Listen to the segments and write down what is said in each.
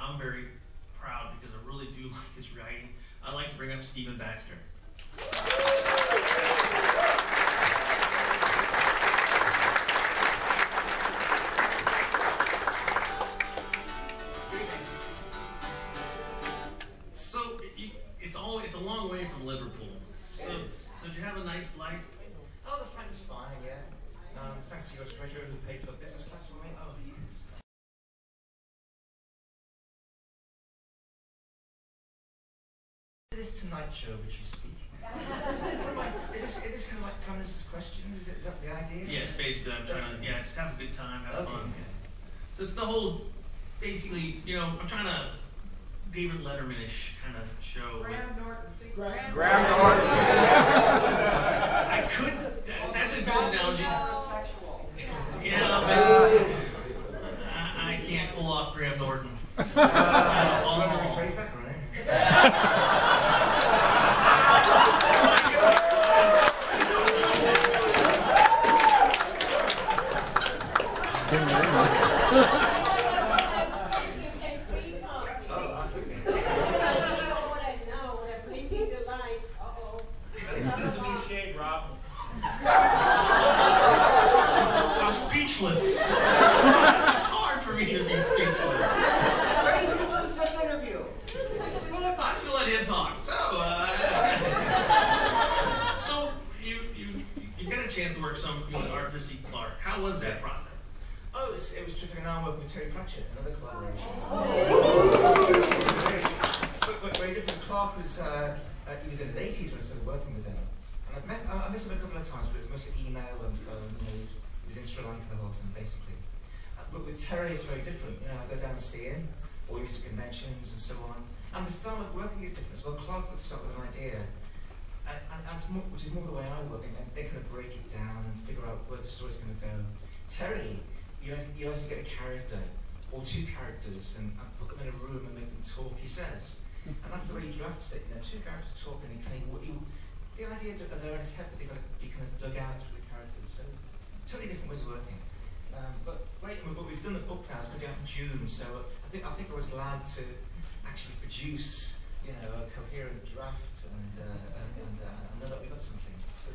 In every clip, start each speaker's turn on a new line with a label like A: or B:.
A: I'm very proud because I really do like his writing. I'd like to bring up Stephen Baxter. So it's a long way from Liverpool. So did you have a nice flight?
B: Oh, the flight was fine, yeah. Thanks to your treasurer who paid for business class for me. Oh, yes. This Tonight Show which you speak. Is this kind of like feminist questions? Is that the idea?
A: Yes, basically I'm trying to just have a good time, have fun. Okay. So it's the whole, basically, I'm trying to David Letterman-ish kind of show.
C: Graham Norton.
D: Graham Norton.
A: I could. That's a good analogy. I can't pull off Graham Norton.
B: I'll rephrase that, right?
A: I'm speechless. This is hard for me to be speechless.
C: Where did you do such an interview?
A: Well, I'm still let him talk. So you got a chance to work some with Arthur C. Clarke. How was that process?
B: Oh, it was terrific, and now I'm working with Terry Pratchett, another collaboration. But very different. Clarke was, he was in his 80s when I started working with him. And I met him a couple of times, but it was mostly email and phone. He was in Sri Lanka the whole time, basically. But with Terry, it's very different. I go down and see him, or he was at conventions and so on. And the style of working is different as well. Clarke would start with an idea, which is more the way I work, and they kind of break it down and figure out where the story's going to go. Terry, you also get a character, or two characters, and put them in a room and make them talk, he says. And that's the way he drafts it, two characters talking, and the ideas are there in his head, but they've got to be kind of dug out through the characters. So, totally different ways of working. But great, but we've done the book now, it's going to go out in June, so I think I was glad to actually produce, a coherent draft, and know that we got something. So,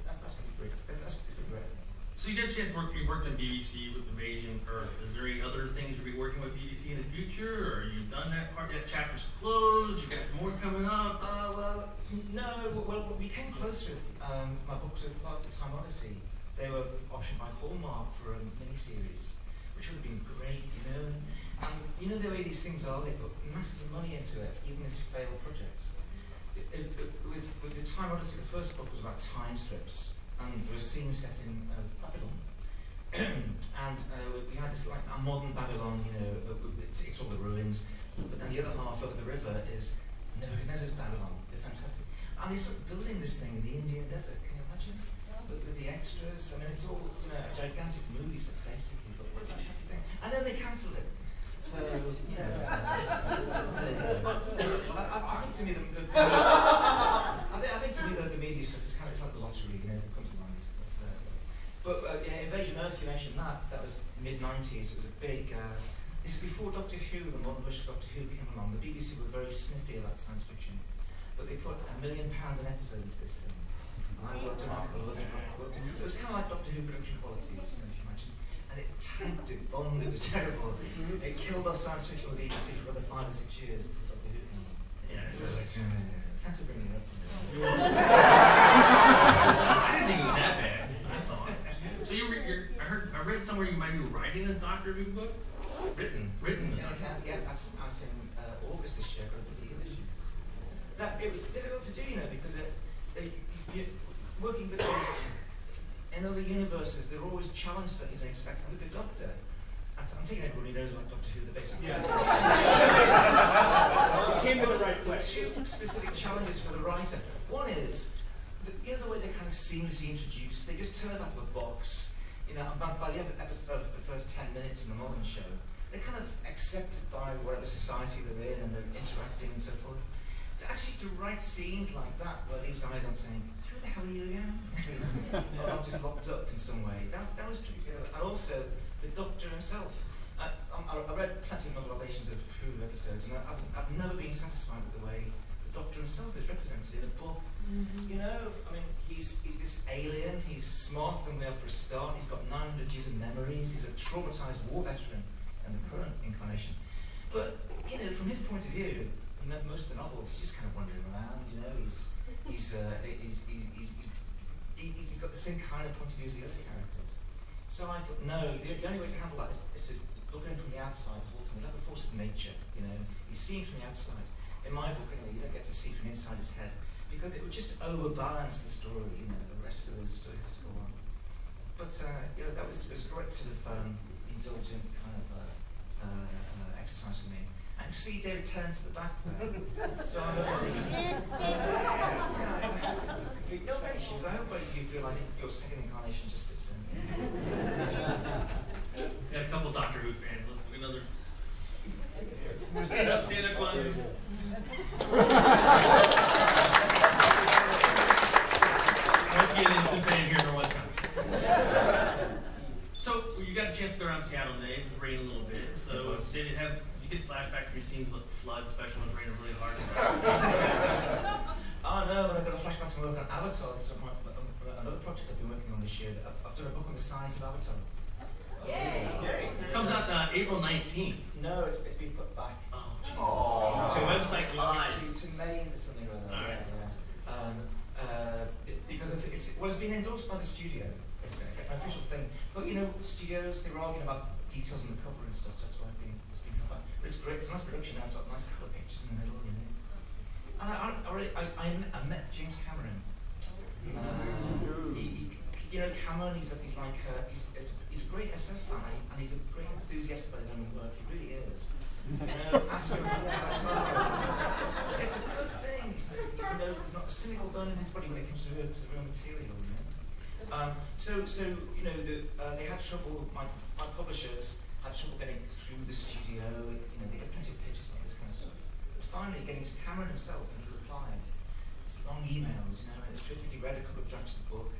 B: that's going to be great. That's going to be great.
A: So you got a chance to work. You worked on BBC with Invasion Earth. Is there any other things you'll be working with BBC in the future, or you've done that part? That chapter's closed. You got more coming up.
B: No. Well, we came close with my books with Clarke, The Time Odyssey. They were optioned by Hallmark for a miniseries, which would have been great, And the way these things are, they put masses of money into it, even into failed projects. With The Time Odyssey, the first book was about time slips. And there was a scene set in Babylon. And we had this like a modern Babylon, it's all the ruins. But then the other half over the river is Nebuchadnezzar's Babylon. They're fantastic. And they sort of building this thing in the Indian desert, can you imagine? With the extras, I mean, it's all a gigantic movie set basically, but what a fantastic thing. And then they cancelled it. So, I think to me the media stuff is kind of like the lottery, that comes along. But Invasion Earth, you mentioned that was mid-90s. It was a big. This is before Doctor Who, the modern version of Doctor Who came along. The BBC were very sniffy about science fiction, but they put £1 million an episode into this thing. And I worked on it. It was kind of like Doctor Who production quality, if you imagine. And it tanked, it bombed, it was terrible. It killed off science fiction on the BBC for another 5 or 6 years before Doctor Who came along. Thanks for bringing it up.
A: I didn't think it was that bad. That's all. So I read somewhere you might be writing a Doctor Who book.
B: Written. That's in August this year. But this year. It was difficult to do, because working with these in other universes, there are always challenges that you don't expect. And with the Doctor, I'm taking everybody knows about Doctor Who, the basic.
D: Yeah. Came to the right place.
B: Two specific challenges for the writer. One is, the way they're kind of seamlessly introduced. They just turn up out of a box. And by the end of the first 10 minutes in the modern show, they're kind of accepted by whatever society they're in, and they're interacting and so forth. To write scenes like that, where these guys aren't saying, "Who the hell are you again?" or not just locked up in some way. That was tricky. And also, the Doctor himself. I read plenty of novelizations of Who ever episodes, and I've never been satisfied with the way the Doctor himself is represented in the book. You know, I mean, he's this alien, he's smarter than we are for a start, he's got 900 years of memories, he's a traumatized war veteran in the current incarnation. But, you know, from his point of view, you know, most of the novels, he's just kind of wandering around, you know, he's got the same kind of point of view as the other characters. So I thought, no, the only way to handle that is to look at him from the outside, ultimately, like a force of nature, you know. He's seen from the outside. In my book, anyway, you don't get to see from inside his head, because it would just overbalance the story, you know, the rest of the story has to go on. But, yeah, that was a great sort of indulgent kind of exercise for me. And see David turn to the back there. So I'm no patience. I hope you feel like your second incarnation justice.
A: We had a couple Doctor Who fans. Let's do another. Stand up, one. Let's get an instant fan here in Norwescon. So you got a chance to go around Seattle today. It was raining a little bit. So did you get flashback to your scenes with flood, especially when it's raining really hard?
B: Oh no, when I got a flashback to work on Avatar, so another project I've been working on this year. I've done a book on the science of Avatar.
C: Yay!
A: It comes out April 19th.
B: No, it's been put back.
A: Oh, so website lies.
B: To May or something or other.
A: All right.
B: Because it's been endorsed by the studio. It's an official thing. But you know, studios, they were arguing about details on the cover and stuff, so that's why it's been covered. But it's great. It's a nice production now. It's got nice colour pictures in the middle, you know. And I met James Cameron. You know, Cameron, he's a great SF fan, and he's a great enthusiast about his own work. He really is. You know, ask him about Avatar. It's a good thing. He's not a cynical bone in his body when it comes to real material. You know. So you know, they had trouble. My publishers had trouble getting through the studio. You know, they get plenty of pitches and this kind of stuff. But finally, getting to Cameron himself, and he replied. It's long emails, you know, and it's terrific. He read a couple of drafts of the book.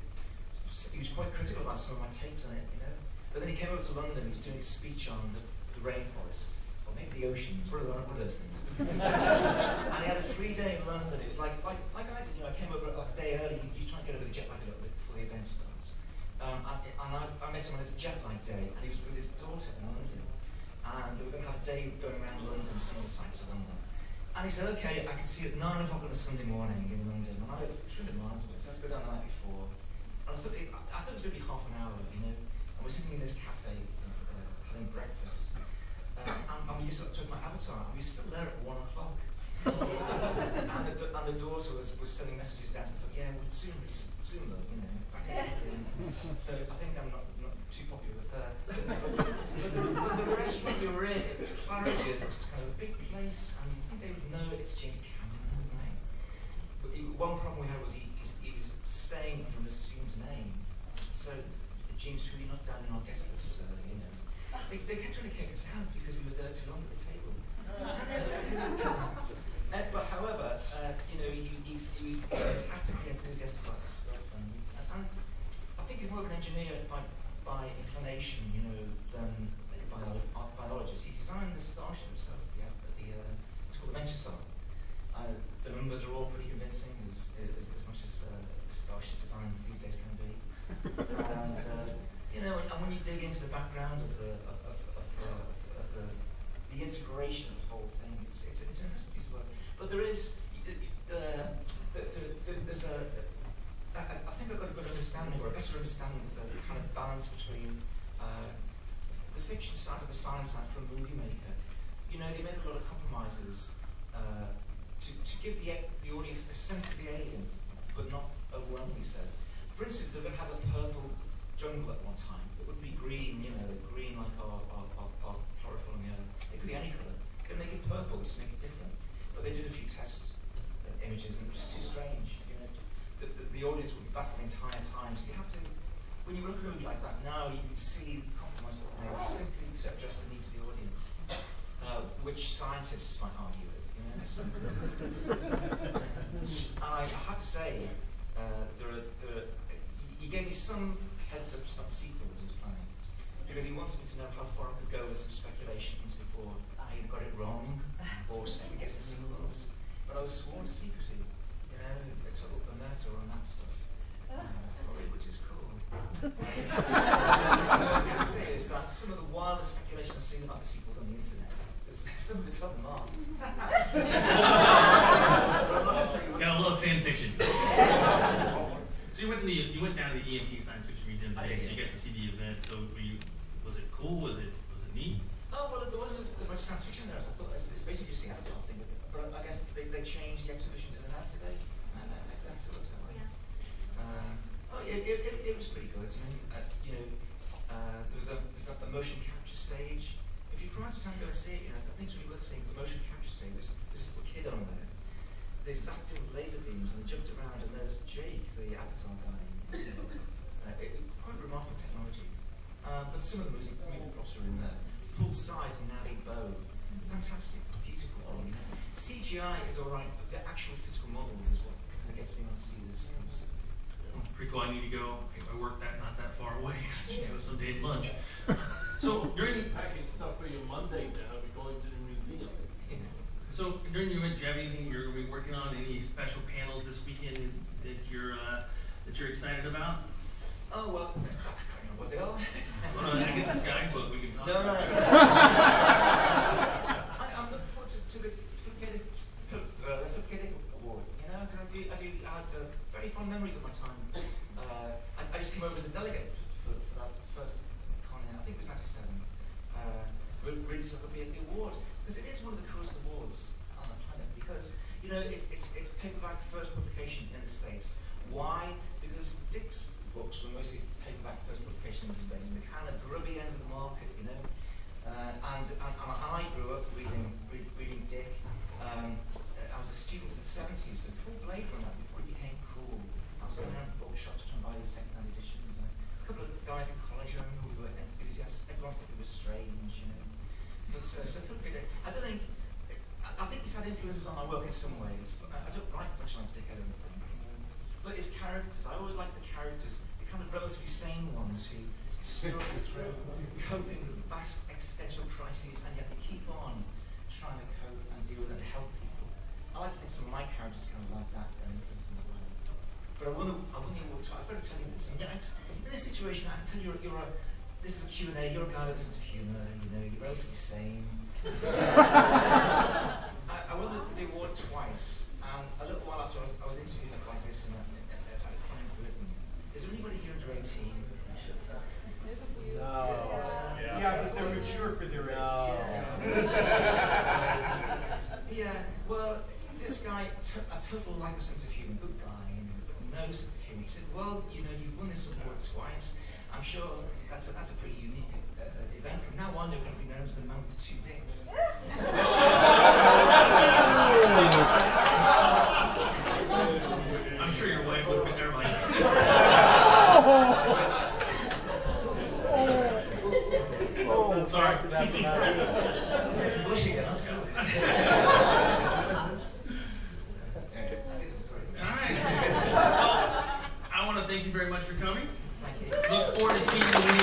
B: He was quite critical about some of my takes on it, you know. But then he came over to London. He was doing a speech on the rainforest, or maybe the oceans, one of those things. And he had a free day in London. It was like I did, you know. I came over like a day early. You try and get over the jet lag a little bit before the event starts. And I met him on his jet lag day, and he was with his daughter in London. And they were going to have a day going around London, seeing the sights of London. And he said, okay, I can see you at 9 o'clock on a Sunday morning in London. And I live 300 miles away, so I had to go down the night before. And I thought it was going to be half an hour, you know. And we're sitting in this cafe having breakfast. And we used to talk about Avatar, and we were still there at 1 o'clock. and the daughter was sending messages down to the yeah, well, soon, love, you know. So I think I'm not too popular with her. But the restaurant we were in, it was Claridge's, it was kind of a big place, and you think they would know it's James Cameron, right? But one problem we had was he was staying under an assumed name. So, James, who you're not down in our guest list, you know. They kept trying to kick us out because we were there too long at the table. But however, you know, he was fantastically enthusiastic about this stuff, and I think he's more of an engineer by inclination, you know, than a biologist. He designed the starship himself. Yeah, it's called the Venture Star. The numbers are all pretty convincing, as much as starship design these days can be. And you know, and when you dig into the background of the integration of the whole thing, it's an interesting piece of work. But there's I think I've got a good understanding, or a better understanding of the kind of balance between the fiction side and the science side for a movie maker. You know, they made a lot of compromises to give the audience a sense of the alien, but not overwhelmingly so. For instance, they're going to have a purple jungle at one time. It wouldn't be green, you know, green like our chlorophyll on the earth. It could be any colour. They could make it purple, just make it different. But they did a few test images, and it was just too strange. You know, the audience would be baffled the entire time. So you have to, when you look at a movie like that now, you can see the compromise that they made simply to address the needs of the audience, which scientists might argue with. You know, so, and I have to say, he gave me some heads up about sequels he was planning, because he wanted me to know how far I could go with some speculations before I either got it wrong some of it's got them on.
A: Gotta love fan fiction. So you went down to the EMP Science Fiction Museum today, so you got to see the event. So was it cool? Was it neat?
B: Oh, well, there wasn't as much science fiction there as I thought. It's basically just the Avatar thing. But I guess they changed the exhibitions in and out today. And I guess it looks that way. It was pretty good. I mean, there was a motion capture stage. If you're from out of town, go and see it. I think it's really good to see. There's a motion capture stage. There's this little kid on there. They zapped him with laser beams and jumped around, and there's Jake, the Avatar guy. Quite remarkable technology. But some of the movie props are in there. Full size Navi bow. Fantastic, beautiful. CGI is alright, but the actual physical models is what kind of gets me on to see this.
A: Pretty cool. I need to go. I work not that far away. I should go someday at lunch. So during
E: packing stuff for your Monday now. I'll be going to the museum.
A: So during your event, do you have anything you're going to be working on? Any special panels this weekend that you're excited about?
B: Oh well, I can't remember what they are.
A: Well, I get this guidebook. We can talk.
B: No.
A: about it.
B: I'm looking forward to the Flickedic Award. You know, I had very fond memories of my time. I just came over as a delegate for that first con. I think it was '97. Really stuck up at the award because it is one of the coolest awards on the planet. Because it's paperback first publication in the States. Why? Because Dick's books were mostly paperback first publication in the States. The kind of grubby end of the market, and I grew up reading Dick. I was a student in the '70s, so before Blade Runner, before it became cool, I was going around to bookshops trying to buy these second-hand editions. And a couple of guys in college I remember who were enthusiasts. Everyone thought it was strange, But so Philip K. Dick, I don't think. I think he's had influences on my work in some ways, but I don't write much like Dick, I don't think. But his characters, I always like the characters, the kind of relatively sane ones who struggle through coping with vast existential crises, and yet they keep on trying to cope and deal with it and help people. I like to think some of my characters are kind of like that, they're influenced in that way. But I wouldn't even I've got to tell you this. In this situation, I can tell you, this is a Q&A, you're a guy with a sense of humour, you're relatively sane. I won the award twice, and a little while after I was interviewed like this at a con in Britain. Is there anybody here under 18?
D: No. Yeah, but they're mature for their age.
B: Yeah, well, this guy, a total lack of sense of humour, good guy, no sense of humour. He said, well, you've won this award twice. I'm sure that's a pretty unique event. From now on, you're going to be known as the man with two dicks.
A: I'm sure your wife would be there, like. Sorry.
B: Bullshit, let's go. I think that's great.
A: All right. Well, I want to thank you very much for coming.
B: Thank you.
A: Look forward to seeing you when you